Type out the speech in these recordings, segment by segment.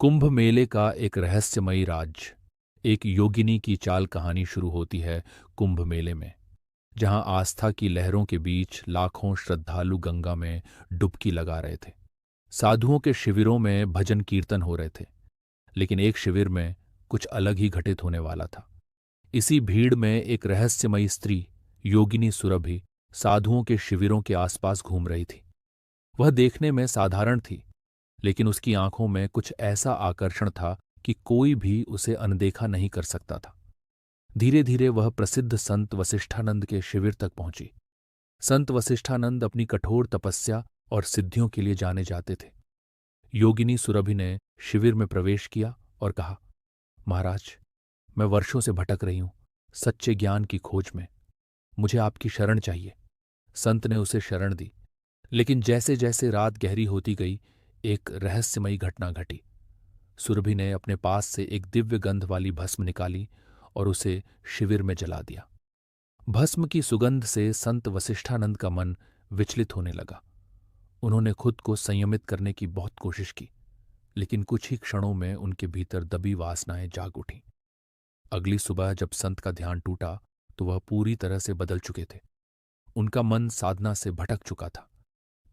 कुंभ मेले का एक रहस्यमयी राज। एक योगिनी की चाल कहानी शुरू होती है कुंभ मेले में, जहां आस्था की लहरों के बीच लाखों श्रद्धालु गंगा में डुबकी लगा रहे थे। साधुओं के शिविरों में भजन कीर्तन हो रहे थे, लेकिन एक शिविर में कुछ अलग ही घटित होने वाला था। इसी भीड़ में एक रहस्यमयी स्त्री, योगिनी सुरभि, साधुओं के शिविरों के आसपास घूम रही थी। वह देखने में साधारण थी, लेकिन उसकी आंखों में कुछ ऐसा आकर्षण था कि कोई भी उसे अनदेखा नहीं कर सकता था। धीरे धीरे वह प्रसिद्ध संत वसिष्ठानंद के शिविर तक पहुंची। संत वसिष्ठानंद अपनी कठोर तपस्या और सिद्धियों के लिए जाने जाते थे। योगिनी सुरभि ने शिविर में प्रवेश किया और कहा, महाराज, मैं वर्षों से भटक रही हूं, सच्चे ज्ञान की खोज में। मुझे आपकी शरण चाहिए। संत ने उसे शरण दी, लेकिन जैसे जैसे रात गहरी होती गई, एक रहस्यमयी घटना घटी। सुरभि ने अपने पास से एक दिव्य गंध वाली भस्म निकाली और उसे शिविर में जला दिया। भस्म की सुगंध से संत वसिष्ठानंद का मन विचलित होने लगा। उन्होंने खुद को संयमित करने की बहुत कोशिश की, लेकिन कुछ ही क्षणों में उनके भीतर दबी वासनाएं जाग उठीं। अगली सुबह जब संत का ध्यान टूटा, तो वह पूरी तरह से बदल चुके थे। उनका मन साधना से भटक चुका था।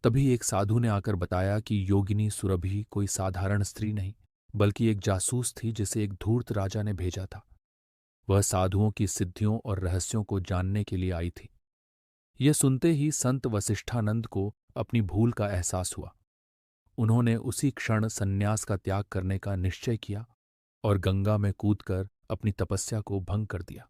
तभी एक साधु ने आकर बताया कि योगिनी सुरभि कोई साधारण स्त्री नहीं, बल्कि एक जासूस थी जिसे एक धूर्त राजा ने भेजा था। वह साधुओं की सिद्धियों और रहस्यों को जानने के लिए आई थी। यह सुनते ही संत वसिष्ठानंद को अपनी भूल का एहसास हुआ। उन्होंने उसी क्षण सन्यास का त्याग करने का निश्चय किया और गंगा में कूदकर अपनी तपस्या को भंग कर दिया।